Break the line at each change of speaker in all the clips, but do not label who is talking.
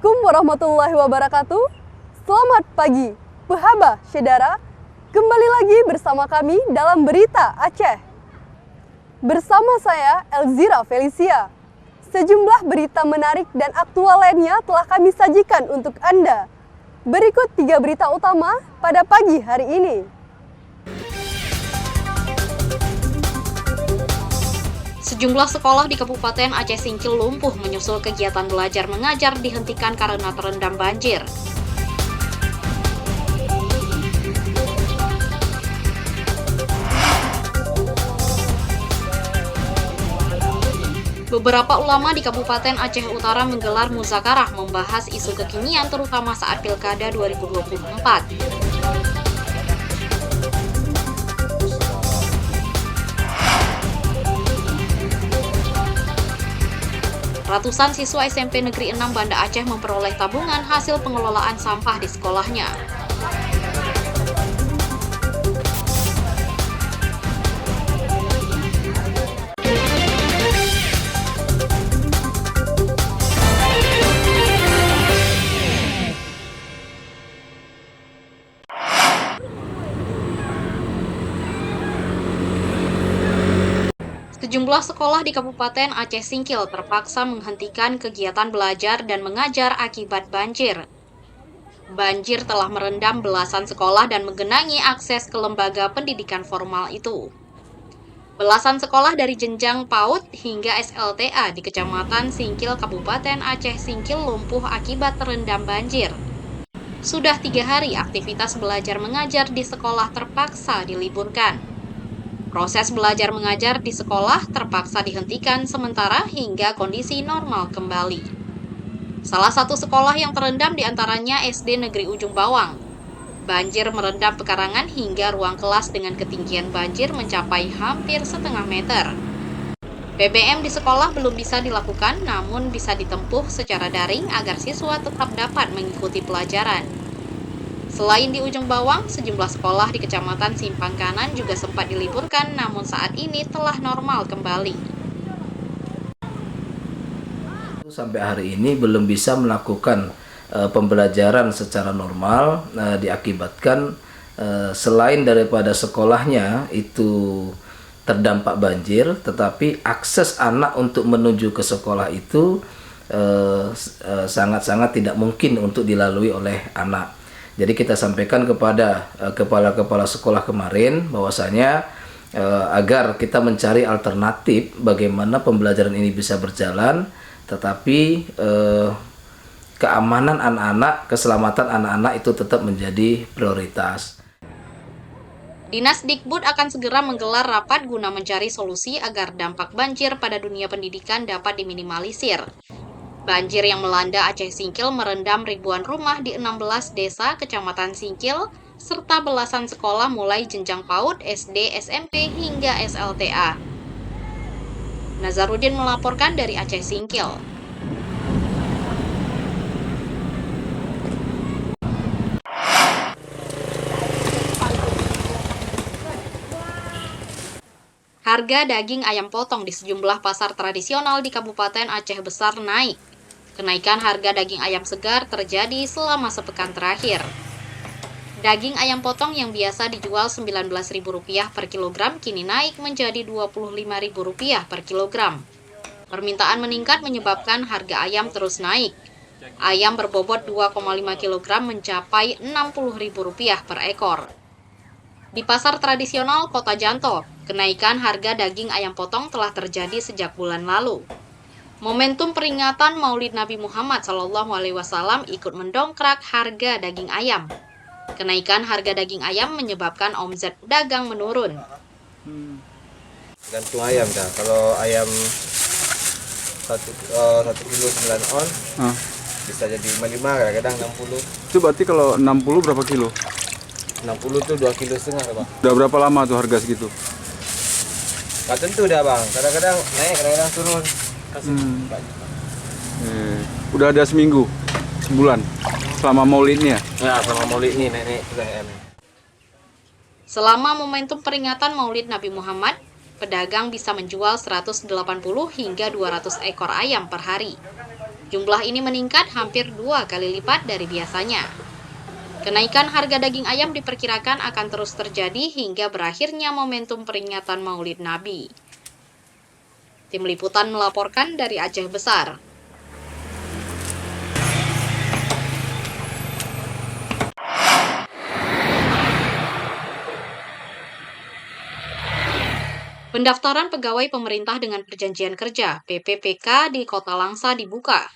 Assalamualaikum warahmatullahi wabarakatuh. Selamat pagi, Pehaba Syedara. Kembali lagi bersama kami dalam Berita Aceh. Bersama saya, Elzira Felicia. Sejumlah berita menarik dan aktual lainnya telah kami sajikan untuk Anda. Berikut 3 berita utama pada pagi hari ini.
Sejumlah sekolah di Kabupaten Aceh Singkil lumpuh menyusul kegiatan belajar mengajar dihentikan karena terendam banjir. Beberapa ulama di Kabupaten Aceh Utara menggelar muzakarah membahas isu kekinian terutama saat Pilkada 2024. Ratusan siswa SMP Negeri 6 Banda Aceh memperoleh tabungan hasil pengelolaan sampah di sekolahnya. Sejumlah sekolah di Kabupaten Aceh Singkil terpaksa menghentikan kegiatan belajar dan mengajar akibat banjir. Banjir telah merendam belasan sekolah dan menggenangi akses ke lembaga pendidikan formal itu. Belasan sekolah dari jenjang PAUD hingga SLTA di Kecamatan Singkil, Kabupaten Aceh Singkil lumpuh akibat terendam banjir. Sudah 3 hari aktivitas belajar mengajar di sekolah terpaksa diliburkan. Proses belajar mengajar di sekolah terpaksa dihentikan sementara hingga kondisi normal kembali. Salah satu sekolah yang terendam diantaranya SD Negeri Ujung Bawang. Banjir merendam pekarangan hingga ruang kelas dengan ketinggian banjir mencapai hampir setengah meter. BBM di sekolah belum bisa dilakukan namun bisa ditempuh secara daring agar siswa tetap dapat mengikuti pelajaran. Selain di Ujung Bawang, sejumlah sekolah di Kecamatan Simpang Kanan juga sempat diliburkan, namun saat ini telah normal kembali.
Sampai hari ini belum bisa melakukan pembelajaran secara normal, diakibatkan selain daripada sekolahnya itu terdampak banjir, tetapi akses anak untuk menuju ke sekolah itu sangat-sangat tidak mungkin untuk dilalui oleh anak. Jadi kita sampaikan kepada kepala-kepala sekolah kemarin bahwasanya agar kita mencari alternatif bagaimana pembelajaran ini bisa berjalan, tetapi keamanan anak-anak, keselamatan anak-anak itu tetap menjadi prioritas.
Dinas Dikbud akan segera menggelar rapat guna mencari solusi agar dampak banjir pada dunia pendidikan dapat diminimalisir. Banjir yang melanda Aceh Singkil merendam ribuan rumah di 16 desa Kecamatan Singkil, serta belasan sekolah mulai jenjang PAUD, SD, SMP, hingga SLTA. Nazarudin melaporkan dari Aceh Singkil. Harga daging ayam potong di sejumlah pasar tradisional di Kabupaten Aceh Besar naik. Kenaikan harga daging ayam segar terjadi selama sepekan terakhir. Daging ayam potong yang biasa dijual Rp19.000 per kilogram kini naik menjadi Rp25.000 per kilogram. Permintaan meningkat menyebabkan harga ayam terus naik. Ayam berbobot 2,5 kg mencapai Rp60.000 per ekor. Di pasar tradisional Kota Janto, kenaikan harga daging ayam potong telah terjadi sejak bulan lalu. Momentum peringatan Maulid Nabi Muhammad SAW ikut mendongkrak harga daging ayam. Kenaikan harga daging ayam menyebabkan omzet pedagang menurun.
Gantung ayam dah. Kalau ayam 1 kilo 9 on, bisa jadi 55, kadang-kadang 60.
Itu berarti kalau 60 berapa kilo?
60 tuh 2,5 kilo bang.
Udah berapa lama tuh harga segitu?
Gak tentu dah bang. Kadang-kadang naik, kadang-kadang turun.
Udah ada seminggu, sebulan selama Maulid ini ya?
Ya, selama Maulid ini naik ayam.
Selama momentum peringatan Maulid Nabi Muhammad, pedagang bisa menjual 180 hingga 200 ekor ayam per hari. Jumlah ini meningkat hampir 2 kali lipat dari biasanya. Kenaikan harga daging ayam diperkirakan akan terus terjadi hingga berakhirnya momentum peringatan Maulid Nabi. Tim Liputan melaporkan dari Aceh Besar. Pendaftaran pegawai pemerintah dengan perjanjian kerja (PPPK) di Kota Langsa dibuka.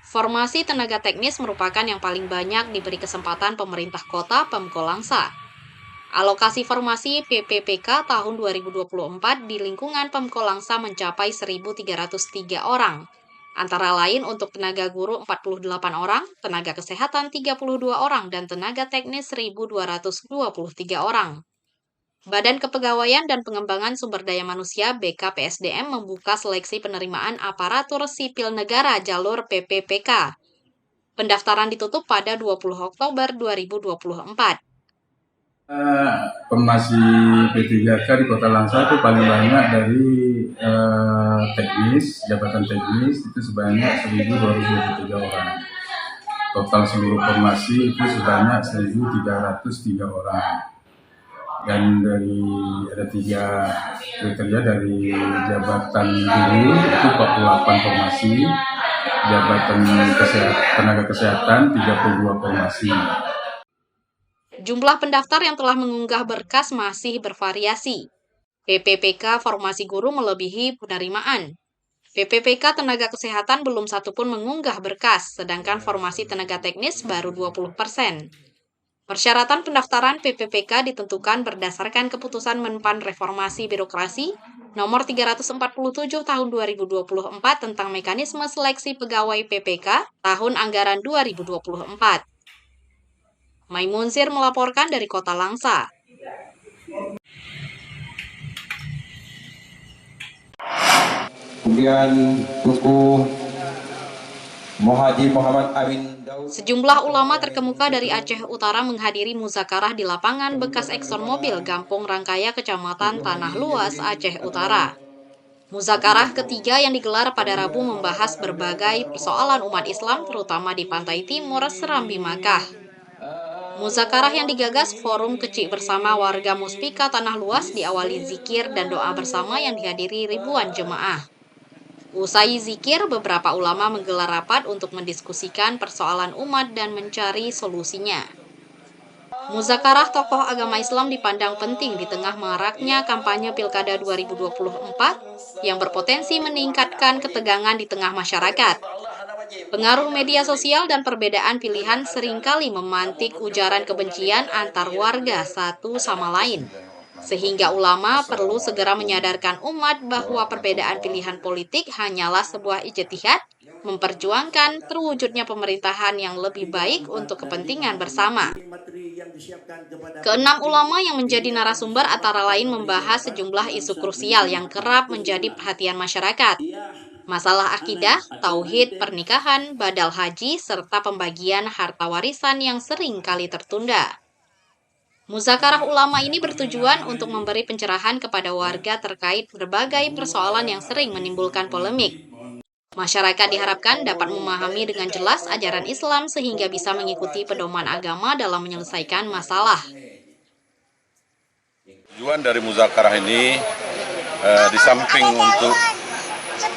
Formasi tenaga teknis merupakan yang paling banyak diberi kesempatan pemerintah kota Pemko Langsa. Alokasi formasi PPPK tahun 2024 di lingkungan Pemko Langsa mencapai 1.303 orang. Antara lain untuk tenaga guru 48 orang, tenaga kesehatan 32 orang, dan tenaga teknis 1.223 orang. Badan Kepegawaian dan Pengembangan Sumber Daya Manusia BKPSDM membuka seleksi penerimaan aparatur sipil negara jalur PPPK. Pendaftaran ditutup pada 20 Oktober 2024.
Formasi P3K di Kota Langsa itu paling banyak dari teknis, jabatan teknis itu sebanyak 1.223 orang. Total seluruh formasi itu sebanyak 1.303 orang. Dan ada 3 kriteria dari jabatan guru itu 48 formasi, jabatan tenaga kesehatan 32 formasi.
Jumlah pendaftar yang telah mengunggah berkas masih bervariasi. PPPK formasi guru melebihi penerimaan. PPPK tenaga kesehatan belum satupun mengunggah berkas, sedangkan formasi tenaga teknis baru 20%. Persyaratan pendaftaran PPPK ditentukan berdasarkan keputusan Menpan Reformasi Birokrasi nomor 347 tahun 2024 tentang mekanisme seleksi pegawai PPK tahun anggaran 2024. Maimunsir melaporkan dari Kota Langsa.
Kemudian Tuku Muhaji Muhammad Amin Daud.
Sejumlah ulama terkemuka dari Aceh Utara menghadiri muzakarah di lapangan bekas Exxon Mobil Gampung Rangkaya, Kecamatan Tanah Luas, Aceh Utara. Muzakarah ketiga yang digelar pada Rabu membahas berbagai persoalan umat Islam, terutama di pantai timur Serambi Makkah. Muzakarah yang digagas Forum Kecik Bersama Warga Muspika Tanah Luas diawali zikir dan doa bersama yang dihadiri ribuan jemaah. Usai zikir, beberapa ulama menggelar rapat untuk mendiskusikan persoalan umat dan mencari solusinya. Muzakarah tokoh agama Islam dipandang penting di tengah maraknya kampanye Pilkada 2024 yang berpotensi meningkatkan ketegangan di tengah masyarakat. Pengaruh media sosial dan perbedaan pilihan seringkali memantik ujaran kebencian antar warga satu sama lain. Sehingga ulama perlu segera menyadarkan umat bahwa perbedaan pilihan politik hanyalah sebuah ijtihad, memperjuangkan terwujudnya pemerintahan yang lebih baik untuk kepentingan bersama. Keenam ulama yang menjadi narasumber antara lain membahas sejumlah isu krusial yang kerap menjadi perhatian masyarakat. Masalah akidah, tauhid, pernikahan, badal haji, serta pembagian harta warisan yang sering kali tertunda. Muzakarah ulama ini bertujuan untuk memberi pencerahan kepada warga terkait berbagai persoalan yang sering menimbulkan polemik. Masyarakat diharapkan dapat memahami dengan jelas ajaran Islam sehingga bisa mengikuti pedoman agama dalam menyelesaikan masalah.
Tujuan dari muzakarah ini di samping untuk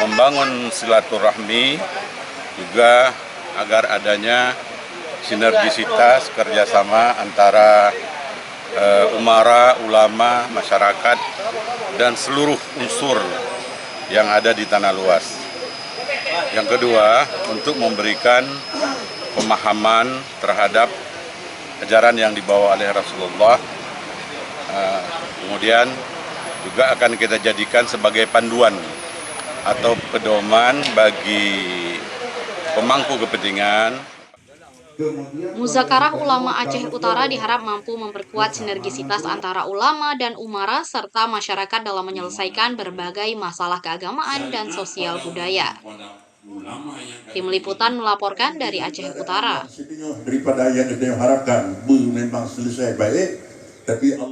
membangun silaturahmi, juga agar adanya sinergisitas kerjasama antara umara, ulama, masyarakat, dan seluruh unsur yang ada di Tanah Luas. Yang kedua, untuk memberikan pemahaman terhadap ajaran yang dibawa oleh Rasulullah. Kemudian juga akan kita jadikan sebagai panduan atau pedoman bagi pemangku kepentingan.
Muzakarah ulama Aceh Utara diharap mampu memperkuat sinergisitas antara ulama dan umara serta masyarakat dalam menyelesaikan berbagai masalah keagamaan dan sosial budaya. Tim Liputan melaporkan dari Aceh Utara.
Daripada yang diharapkan memang selesai baik, tapi Allah